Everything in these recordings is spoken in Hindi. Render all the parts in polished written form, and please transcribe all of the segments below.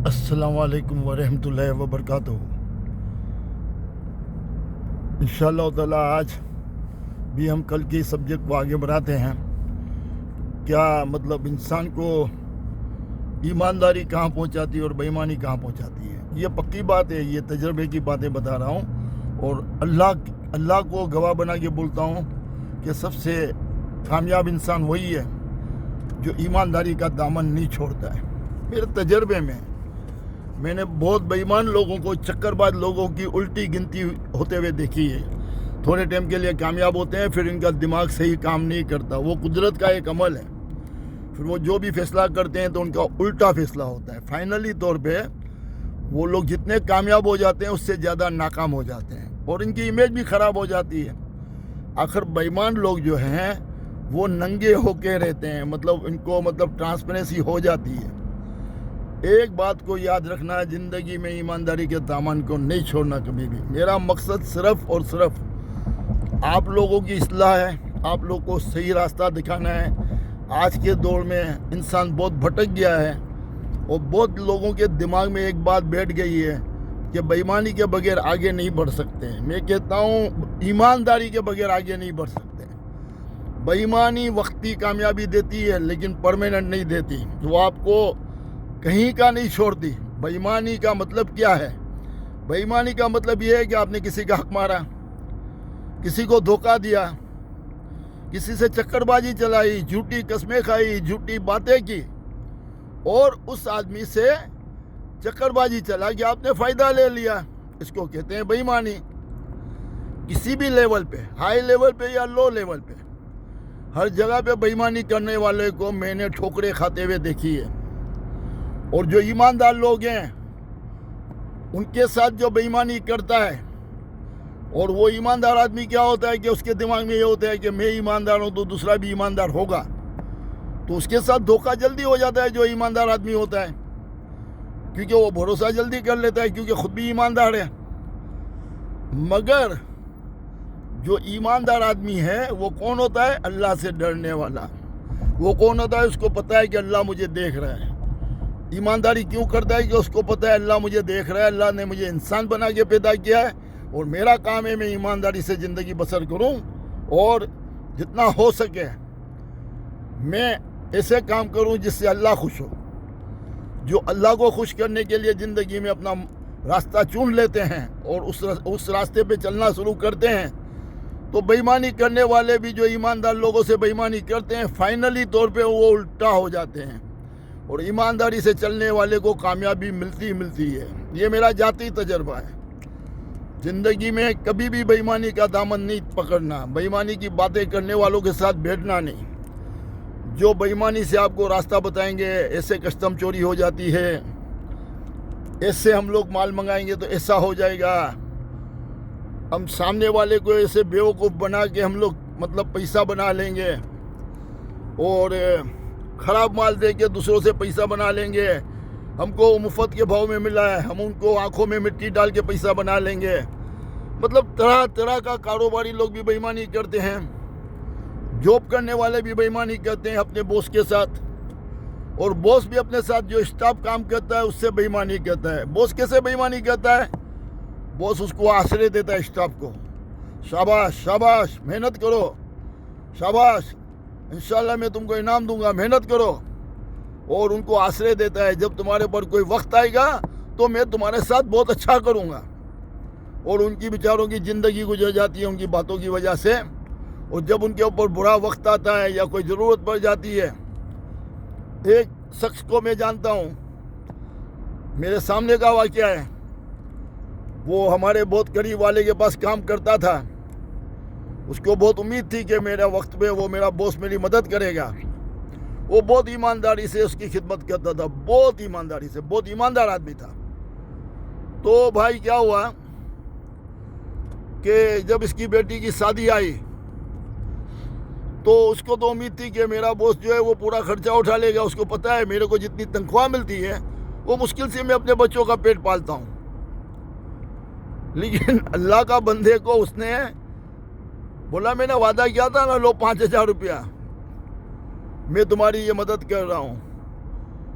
अस्सलामुअलैकुम वरहमतुल्लाहि वबरकातुहू। इंशाअल्लाह ताला आज भी हम कल के सब्जेक्ट को आगे बढ़ाते हैं। क्या मतलब इंसान को ईमानदारी कहाँ पहुँचाती है और बेईमानी कहाँ पहुँचाती है। ये पक्की बात है, ये तजर्बे की बातें बता रहा हूँ और अल्लाह को गवाह बना के बोलता हूँ कि सबसे कामयाब इंसान वही है जो ईमानदारी का दामन नहीं छोड़ता है। मेरे तजर्बे में मैंने बहुत बेईमान लोगों को, चक्करबाज लोगों की उल्टी गिनती होते हुए देखी है। थोड़े टाइम के लिए कामयाब होते हैं, फिर इनका दिमाग सही काम नहीं करता। वो कुदरत का एक अमल है। फिर वो जो भी फैसला करते हैं तो उनका उल्टा फैसला होता है। फाइनली तौर पे वो लोग जितने कामयाब हो जाते हैं उससे ज़्यादा नाकाम हो जाते हैं और इनकी इमेज भी ख़राब हो जाती है। आखिर बेईमान लोग जो हैं वो नंगे होके रहते हैं, मतलब इनको ट्रांसपेरेंसी हो जाती है। एक बात को याद रखना है, ज़िंदगी में ईमानदारी के दामन को नहीं छोड़ना कभी भी। मेरा मकसद सिर्फ और सिर्फ आप लोगों की इस्लाह है, आप लोग को सही रास्ता दिखाना है। आज के दौर में इंसान बहुत भटक गया है और बहुत लोगों के दिमाग में एक बात बैठ गई है कि बेईमानी के बगैर आगे नहीं बढ़ सकते। मैं कहता हूँ ईमानदारी के बगैर आगे नहीं बढ़ सकते। बेईमानी वक्ती कामयाबी देती है लेकिन परमानेंट नहीं देती, वो आपको कहीं का नहीं छोड़ती। बेईमानी का मतलब क्या है? बेईमानी का मतलब ये है कि आपने किसी का हक मारा, किसी को धोखा दिया, किसी से चक्करबाजी चलाई, झूठी कस्में खाई, झूठी बातें की और उस आदमी से चक्करबाजी चला कि आपने फ़ायदा ले लिया। इसको कहते हैं बेईमानी। किसी भी लेवल पे, हाई लेवल पे या लो लेवल पे, हर जगह पे बेईमानी करने वाले को मैंने ठोकरें खाते हुए देखी है। और जो ईमानदार लोग हैं उनके साथ जो बेईमानी करता है, और वो ईमानदार आदमी क्या होता है कि उसके दिमाग में ये होता है कि मैं ईमानदार हूँ तो दूसरा भी ईमानदार होगा, तो उसके साथ धोखा जल्दी हो जाता है जो ईमानदार आदमी होता है, क्योंकि वो भरोसा जल्दी कर लेता है क्योंकि खुद भी ईमानदार है। मगर जो ईमानदार आदमी है वो कौन होता है? अल्लाह से डरने वाला। वो कौन होता है? उसको पता है कि अल्लाह मुझे देख रहा है। ईमानदारी क्यों करता है? कि उसको पता है अल्लाह मुझे देख रहा है, अल्लाह ने मुझे इंसान बना के पैदा किया है और मेरा काम है मैं ईमानदारी से ज़िंदगी बसर करूं और जितना हो सके मैं ऐसे काम करूं जिससे अल्लाह खुश हो। जो अल्लाह को खुश करने के लिए ज़िंदगी में अपना रास्ता चुन लेते हैं और उस रास्ते पे चलना शुरू करते हैं, तो बेईमानी करने वाले भी जो ईमानदार लोगों से बेईमानी करते हैं फाइनली तौर पे वो उल्टा हो जाते हैं और ईमानदारी से चलने वाले को कामयाबी मिलती है। ये मेरा जाती तजर्बा है। ज़िंदगी में कभी भी बेईमानी का दामन नहीं पकड़ना, बेईमानी की बातें करने वालों के साथ बैठना नहीं। जो बेईमानी से आपको रास्ता बताएंगे, ऐसे कस्टम चोरी हो जाती है, ऐसे हम लोग माल मंगाएंगे तो ऐसा हो जाएगा, हम सामने वाले को ऐसे बेवकूफ़ बना के हम लोग पैसा बना लेंगे और ख़राब माल दे के दूसरों से पैसा बना लेंगे, हमको मुफ्त के भाव में मिला है, हम उनको आंखों में मिट्टी डाल के पैसा बना लेंगे। तरह तरह का कारोबारी लोग भी बेईमानी करते हैं। जॉब करने वाले भी बेईमानी करते हैं अपने बॉस के साथ, और बॉस भी अपने साथ जो स्टाफ काम करता है उससे बेईमानी करता है। बॉस कैसे बेईमानी करता है? बॉस उसको आश्रय देता है स्टाफ को, शाबाश शाबाश मेहनत करो, शाबाश इंशाल्लाह मैं तुमको इनाम दूंगा, मेहनत करो, और उनको आश्रय देता है जब तुम्हारे पर कोई वक्त आएगा तो मैं तुम्हारे साथ बहुत अच्छा करूंगा। और उनकी बेचारों की ज़िंदगी गुजर जाती है उनकी बातों की वजह से। और जब उनके ऊपर बुरा वक्त आता है या कोई ज़रूरत पड़ जाती है, एक शख्स को मैं जानता हूँ, मेरे सामने का वाक़या है। वो हमारे बहुत करीब वाले के पास काम करता था। उसको बहुत उम्मीद थी कि मेरे वक्त में वो मेरा बॉस मेरी मदद करेगा। वो बहुत ईमानदारी से उसकी खिदमत करता था, बहुत ईमानदारी से, बहुत ईमानदार आदमी था। तो भाई क्या हुआ कि जब इसकी बेटी की शादी आई तो उसको तो उम्मीद थी कि मेरा बॉस जो है वो पूरा खर्चा उठा लेगा। उसको पता है मेरे को जितनी तनख्वाह मिलती है वो मुश्किल से मैं अपने बच्चों का पेट पालता हूँ। लेकिन अल्लाह का बंदे को उसने बोला, मैंने वादा किया था ना, लो 5,000 रुपया, मैं तुम्हारी ये मदद कर रहा हूँ।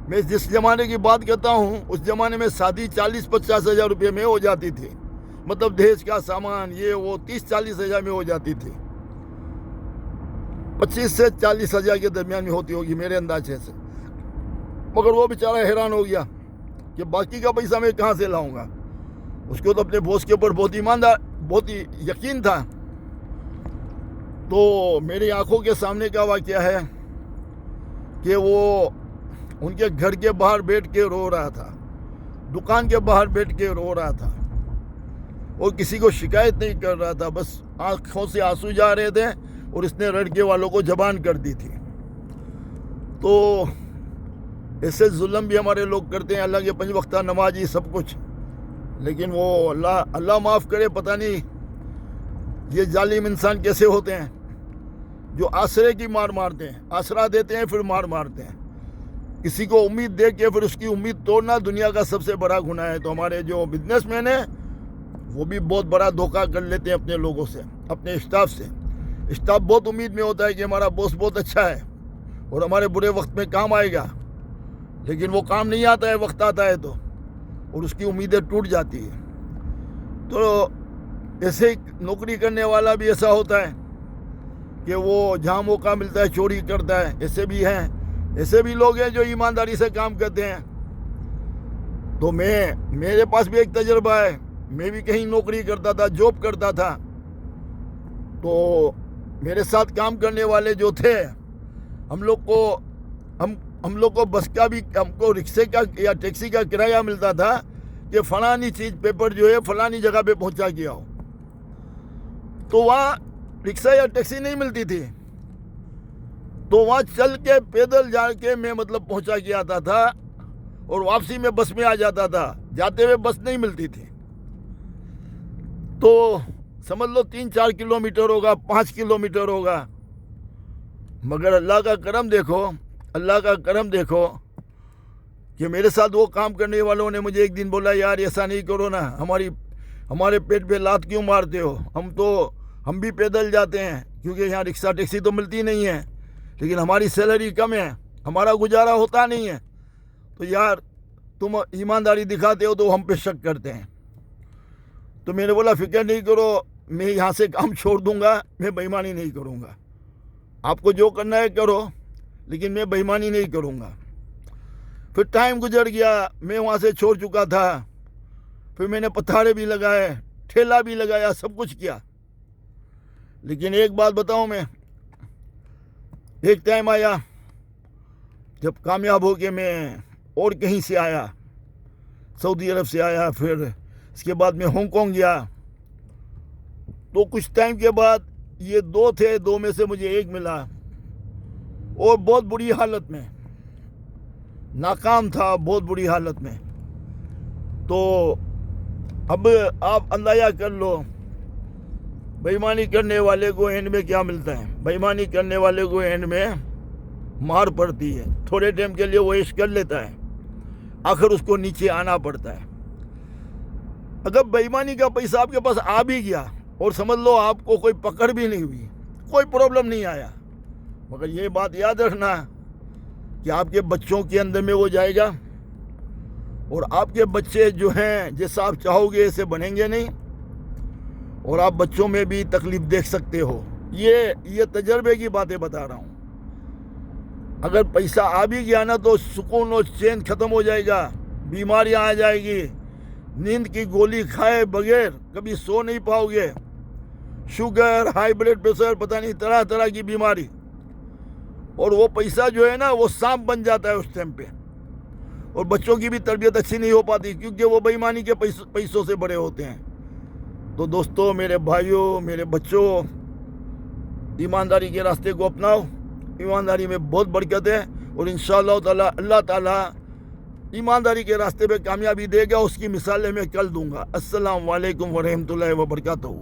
मैं जिस ज़माने की बात करता हूँ उस ज़माने में शादी 40-50 हज़ार रुपये में हो जाती थी, मतलब दहेज का सामान ये वो 30-40 हज़ार में हो जाती थी, 25 से 40 हज़ार के दरमियान में होती होगी मेरे अंदाजे से। मगर वो बेचारा हैरान हो गया कि बाकी का पैसा मैं कहाँ से लाऊंगा। उसको तो अपने बॉस के ऊपर बहुत ईमानदार, बहुत ही यकीन था। तो मेरी आंखों के सामने का वाक़या है कि वो उनके घर के बाहर बैठ के रो रहा था, दुकान के बाहर बैठ के रो रहा था और किसी को शिकायत नहीं कर रहा था, बस आंखों से आंसू जा रहे थे और इसने लड़के वालों को जबान कर दी थी। तो ऐसे जुल्म भी हमारे लोग करते हैं, अल्लाह के 5 वक्ता नमाजी सब कुछ, लेकिन वो अल्लाह माफ़ करे, पता नहीं ये जालिम इंसान कैसे होते हैं जो आसरे की मार मारते हैं, आसरा देते हैं फिर मार मारते हैं। किसी को उम्मीद दे के फिर उसकी उम्मीद तोड़ना दुनिया का सबसे बड़ा गुनाह है। तो हमारे जो बिजनेसमैन हैं वो भी बहुत बड़ा धोखा कर लेते हैं अपने लोगों से, अपने स्टाफ से। स्टाफ बहुत उम्मीद में होता है कि हमारा बॉस बहुत अच्छा है और हमारे बुरे वक्त में काम आएगा, लेकिन वो काम नहीं आता है, वक्त आता है तो, और उसकी उम्मीदें टूट जाती है। तो ऐसे ही नौकरी करने वाला भी ऐसा होता है कि वो जहाँ मौका मिलता है चोरी करता है। ऐसे भी हैं, ऐसे भी लोग हैं जो ईमानदारी से काम करते हैं। तो मेरे पास भी एक तजुर्बा है, मैं भी कहीं नौकरी करता था, जॉब करता था। तो मेरे साथ काम करने वाले जो थे, हम लोग को बस का भी, हमको रिक्शे का या टैक्सी का किराया मिलता था कि फलानी चीज़ पेपर जो है फलानी जगह पे पहुंचा के आओ। तो वहाँ रिक्शा या टैक्सी नहीं मिलती थी, तो वहाँ चल के पैदल जाके मैं मतलब पहुंचा के आता था और वापसी में बस में आ जाता था। जाते हुए बस नहीं मिलती थी, तो समझ लो 3-4 किलोमीटर होगा, 5 किलोमीटर होगा। मगर अल्लाह का करम देखो कि मेरे साथ वो काम करने वालों ने मुझे एक दिन बोला, यार ऐसा नहीं करो ना, हमारे पेट पे लात क्यों मारते हो, हम भी पैदल जाते हैं क्योंकि यहाँ रिक्शा टैक्सी तो मिलती नहीं है, लेकिन हमारी सैलरी कम है, हमारा गुजारा होता नहीं है, तो यार तुम ईमानदारी दिखाते हो तो हम पे शक करते हैं। तो मैंने बोला फिक्र नहीं करो, मैं यहाँ से काम छोड़ दूंगा, मैं बेईमानी नहीं करूँगा, आपको जो करना है करो, लेकिन मैं बेईमानी नहीं करूँगा। फिर टाइम गुजर गया, मैं वहाँ से छोड़ चुका था, फिर मैंने पथारे भी लगाए, ठेला भी लगाया, सब कुछ किया। लेकिन एक बात बताऊँ मैं, एक टाइम आया जब कामयाब हो के मैं और कहीं से आया, सऊदी अरब से आया, फिर इसके बाद मैं हांगकांग गया। तो कुछ टाइम के बाद ये 2 थे, 2 में से मुझे एक मिला और बहुत बुरी हालत में, नाकाम था, बहुत बुरी हालत में। तो अब आप अंदाजा कर लो बेईमानी करने वाले को एंड में क्या मिलता है। बेईमानी करने वाले को एंड में मार पड़ती है, थोड़े टाइम के लिए वो ऐश कर लेता है, आखिर उसको नीचे आना पड़ता है। अगर बेईमानी का पैसा आपके पास आ भी गया और समझ लो आपको कोई पकड़ भी नहीं हुई, कोई प्रॉब्लम नहीं आया, मगर ये बात याद रखना कि आपके बच्चों के अंदर में वो जाएगा और आपके बच्चे जो हैं जैसा आप चाहोगे ऐसे बनेंगे नहीं, और आप बच्चों में भी तकलीफ देख सकते हो। ये तजर्बे की बातें बता रहा हूँ। अगर पैसा आ भी गया ना तो सुकून और चैन ख़त्म हो जाएगा, बीमारियाँ आ जाएगी, नींद की गोली खाए बगैर कभी सो नहीं पाओगे, शुगर, हाई ब्लड प्रेशर, पता नहीं तरह तरह की बीमारी। और वो पैसा जो है ना वो सांप बन जाता है उस टाइम पे, और बच्चों की भी तरबियत अच्छी नहीं हो पाती क्योंकि वो बेईमानी के पैसों से बड़े होते हैं। तो दोस्तों, मेरे भाइयों, मेरे बच्चों, ईमानदारी के रास्ते को अपनाओ, ईमानदारी में बहुत बरकत है और इंशाअल्लाह ताला अल्लाह ताला ईमानदारी के रास्ते पे कामयाबी देगा। उसकी मिसालें मैं कल दूंगा। अस्सलाम वालेकुम व रहमतुल्लाहि व बरकातहू।